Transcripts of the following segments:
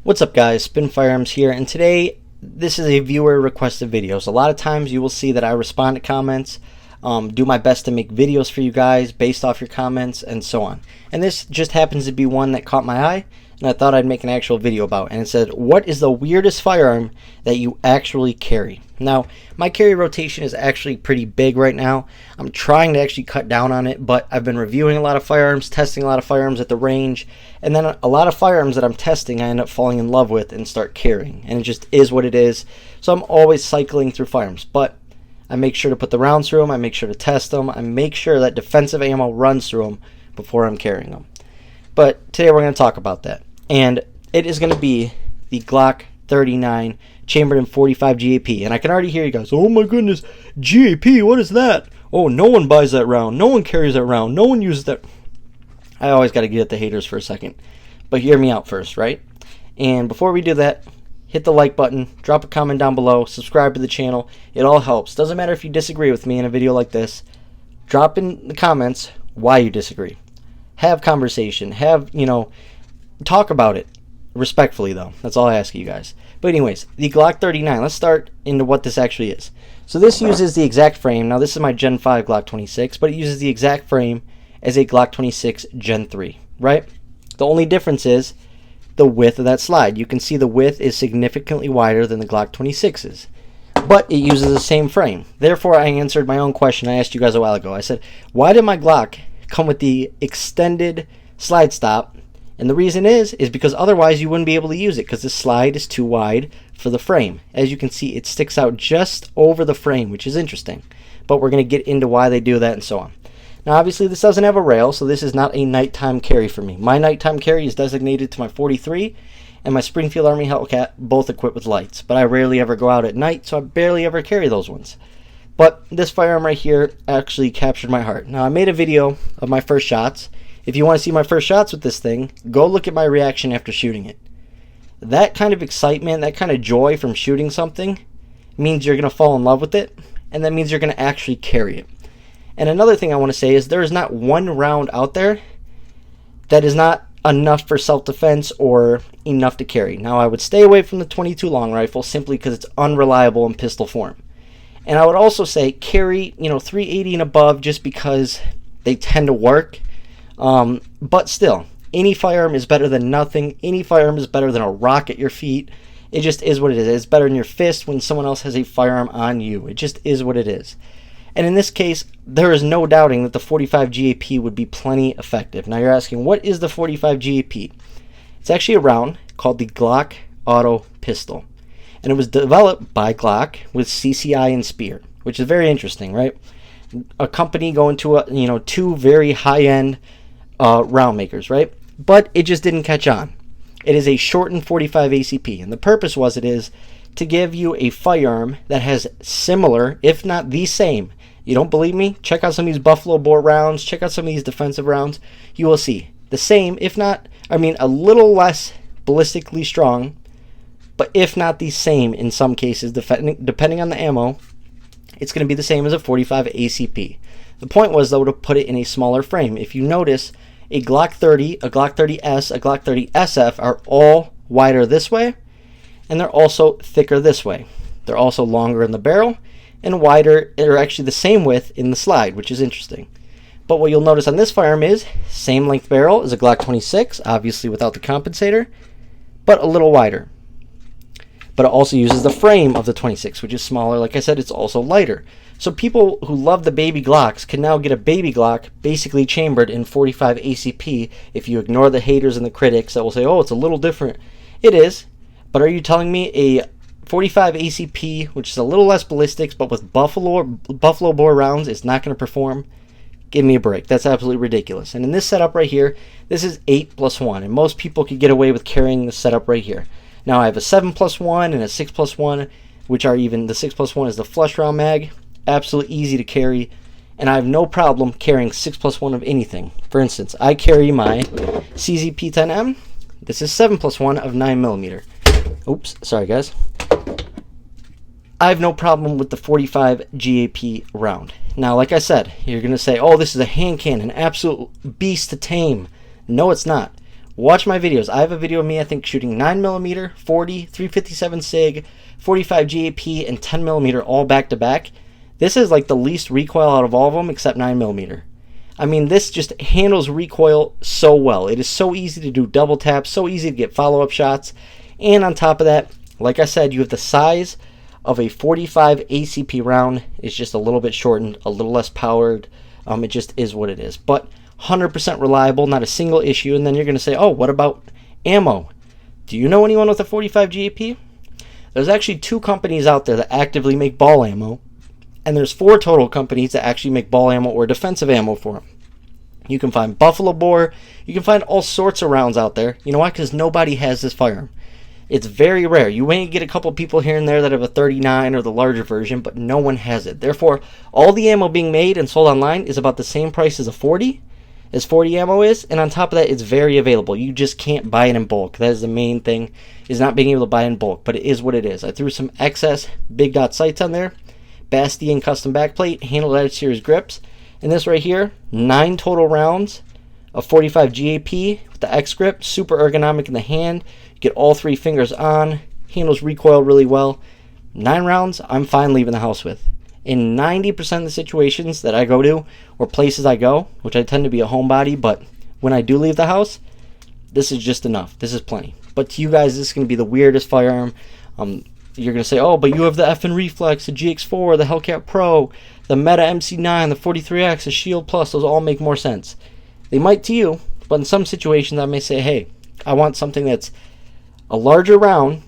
What's up guys, Spin Firearms here, and today this is a viewer requested video. So a lot of times you will see that I respond to comments, do my best to make videos for you guys based off your comments and so on. And this just happens to be one that caught my eye and I thought I'd make an actual video about. And it said, what is the weirdest firearm that you actually carry? Now, my carry rotation is actually pretty big right now. I'm trying to actually cut down on it, but I've been reviewing a lot of firearms, testing a lot of firearms at the range, and then a lot of firearms that I'm testing I end up falling in love with and start carrying. And it just is what it is. So I'm always cycling through firearms, but I make sure to put the rounds through them, I make sure to test them, I make sure that defensive ammo runs through them before I'm carrying them. But today we're going to talk about that. And it is going to be the Glock 39 chambered in 45 GAP. And I can already hear you guys, oh my goodness, GAP, what is that? Oh, no one buys that round. No one carries that round. No one uses that. I always got to get at the haters for a second. But hear me out first, right? And before we do that, hit the like button, drop a comment down below, subscribe to the channel. It all helps. Doesn't matter if you disagree with me in a video like this. Drop in the comments why you disagree. Have conversation. Have, talk about it respectfully, though. That's all I ask you guys. But anyways, the Glock 39. Let's start into what this actually is. So this uses the exact frame. Now this is my Gen 5 Glock 26, but it uses the exact frame as a Glock 26 Gen 3, right? The only difference is the width of that slide. You can see the width is significantly wider than the Glock 26's, but it uses the same frame. Therefore, I answered my own question I asked you guys a while ago. I said, why did my Glock come with the extended slide stop? And the reason is because otherwise you wouldn't be able to use it because the slide is too wide for the frame. As you can see, it sticks out just over the frame, which is interesting. But we're going to get into why they do that and so on. Now, obviously, this doesn't have a rail, so this is not a nighttime carry for me. My nighttime carry is designated to my 43 and my Springfield Army Hellcat, both equipped with lights. But I rarely ever go out at night, so I barely ever carry those ones. But this firearm right here actually captured my heart. Now, I made a video of my first shots. If you want to see my first shots with this thing, go look at my reaction after shooting it. That kind of excitement, that kind of joy from shooting something means you're going to fall in love with it, and that means you're going to actually carry it. And another thing I want to say is there is not one round out there that is not enough for self-defense or enough to carry. Now, I would stay away from the 22 long rifle simply because it's unreliable in pistol form. And I would also say carry, 380 and above just because they tend to work. But still, any firearm is better than nothing. Any firearm is better than a rock at your feet. It just is what it is. It's better in your fist when someone else has a firearm on you. It just is what it is. And in this case, there is no doubting that the 45 GAP would be plenty effective. Now you're asking, what is the 45 GAP? It's actually a round called the Glock Auto Pistol. And it was developed by Glock with CCI and Spear, which is very interesting, right? A company going to two very high-end round makers, right? But it just didn't catch on. It is a shortened 45 ACP, and the purpose is to give you a firearm that has similar, if not the same. You don't believe me? Check out some of these buffalo bore rounds. Check out some of these defensive rounds. You will see the same, if not, a little less ballistically strong, but if not the same in some cases, depending on the ammo. It's going to be the same as a 45 ACP. The point was, though, to put it in a smaller frame. If you notice, a Glock 30, a Glock 30S, a Glock 30 SF are all wider this way, and they're also thicker this way. They're also longer in the barrel and wider, or actually the same width in the slide, which is interesting. But what you'll notice on this firearm is same length barrel as a Glock 26, obviously without the compensator, but a little wider. But it also uses the frame of the 26, which is smaller. Like I said, it's also lighter. So people who love the baby Glocks can now get a baby Glock basically chambered in 45 ACP if you ignore the haters and the critics that will say, oh, it's a little different. It is. But are you telling me a 45 ACP, which is a little less ballistics, but with buffalo bore rounds, is not going to perform? Give me a break. That's absolutely ridiculous. And in this setup right here, this is 8+1. And most people could get away with carrying this setup right here. Now I have a 7+1 and a 6+1, which are even, the 6+1 is the flush round mag. Absolutely easy to carry. And I have no problem carrying 6+1 of anything. For instance, I carry my CZP-10M. This is 7+1 of 9mm. Oops, sorry guys. I have no problem with the 45 GAP round. Now, like I said, you're going to say, oh, this is a hand cannon, absolute beast to tame. No, it's not. Watch my videos. I have a video of me, I think, shooting 9mm, 40, 357 SIG, 45 GAP, and 10mm all back to back. This is like the least recoil out of all of them except 9mm. I mean, this just handles recoil so well. It is so easy to do double taps, so easy to get follow-up shots. And on top of that, like I said, you have the size of a 45 ACP round. It's just a little bit shortened, a little less powered. It just is what it is. But 100% reliable, not a single issue. And then you're going to say, oh, what about ammo? Do you know anyone with a 45 GAP? There's actually 2 companies out there that actively make ball ammo. And there's 4 total companies that actually make ball ammo or defensive ammo for them. You can find buffalo bore. You can find all sorts of rounds out there. You know why? Because nobody has this firearm. It's very rare. You may get a couple people here and there that have a 39 or the larger version, but no one has it. Therefore, all the ammo being made and sold online is about the same price as a 40, as 40 ammo is, and on top of that, it's very available. You just can't buy it in bulk. That is the main thing, is not being able to buy it in bulk, but it is what it is. I threw some excess big dot sights on there, Bastion custom backplate, handle edge series grips, and this right here, 9 total rounds of 45 GAP with the X grip, super ergonomic in the hand. You get all 3 fingers on, handles recoil really well. 9 rounds, I'm fine leaving the house with. In 90% of the situations that I go to, or places I go, which I tend to be a homebody, but when I do leave the house, this is just enough. This is plenty. But to you guys, this is going to be the weirdest firearm. You're going to say, oh, but you have the FN Reflex, the GX4, the Hellcat Pro, the Meta MC9, the 43X, the Shield Plus. Those all make more sense. They might to you, but in some situations I may say, hey, I want something that's a larger round,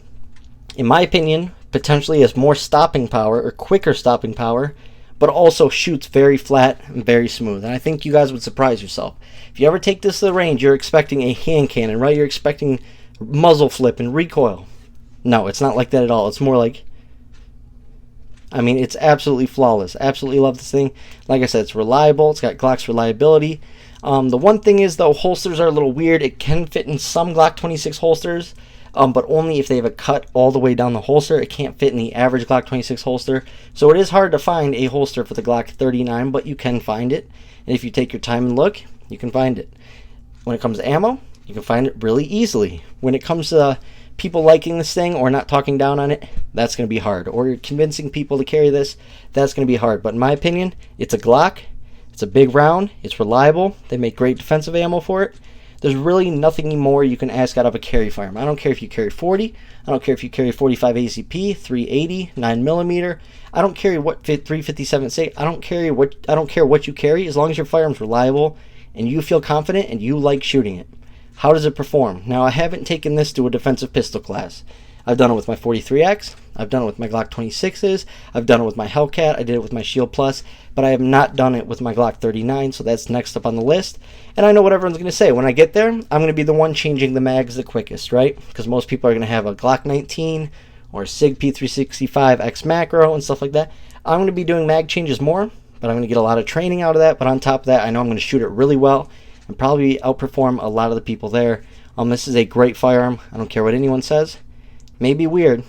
in my opinion, potentially has more stopping power or quicker stopping power, but also shoots very flat and very smooth. And I think you guys would surprise yourself. If you ever take this to the range, you're expecting a hand cannon, right? You're expecting muzzle flip and recoil. No, it's not like that at all. It's more like, I mean, it's absolutely flawless. Absolutely love this thing. Like I said, it's reliable. It's got Glock's reliability. The one thing is, though, holsters are a little weird. It can fit in some Glock 26 holsters, but only if they have a cut all the way down the holster. It can't fit in the average Glock 26 holster. So it is hard to find a holster for the Glock 39, but you can find it. And if you take your time and look, you can find it. When it comes to ammo, you can find it really easily. When it comes to people liking this thing or not talking down on it, that's going to be hard. Or you're convincing people to carry this, that's going to be hard. But in my opinion, it's a Glock. It's a big round. It's reliable. They make great defensive ammo for it. There's really nothing more you can ask out of a carry firearm. I don't care if you carry 40. I don't care if you carry 45 ACP, 380, 9mm. I don't care what 357 say. I don't care what you carry, as long as your firearm's reliable and you feel confident and you like shooting it. How does it perform? Now, I haven't taken this to a defensive pistol class. I've done it with my 43X. I've done it with my Glock 26s. I've done it with my Hellcat. I did it with my Shield Plus. But I have not done it with my Glock 39, so that's next up on the list. And I know what everyone's going to say. When I get there, I'm going to be the one changing the mags the quickest, right? Because most people are going to have a Glock 19 or a SIG P365 X Macro and stuff like that. I'm going to be doing mag changes more, but I'm going to get a lot of training out of that. But on top of that, I know I'm going to shoot it really well and probably outperform a lot of the people there. This is a great firearm. I don't care what anyone says. May be weird,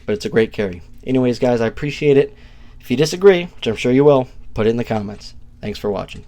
but it's a great carry. Anyways, guys, I appreciate it. If you disagree, which I'm sure you will, put it in the comments. Thanks for watching.